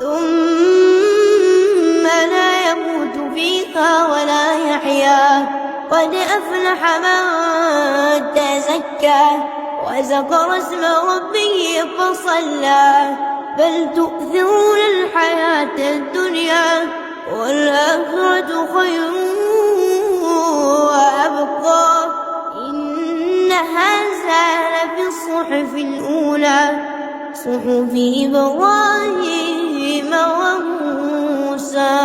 ثم لا يموت فيها ولا يحيا. قد أفلح من تزكى وذكر اسم ربه فصلى. بل تؤثرون الحياة الدنيا والآخرة خير وأبقى. إن هذا لفي الصحف الأولى صحف إبراهيم وموسى.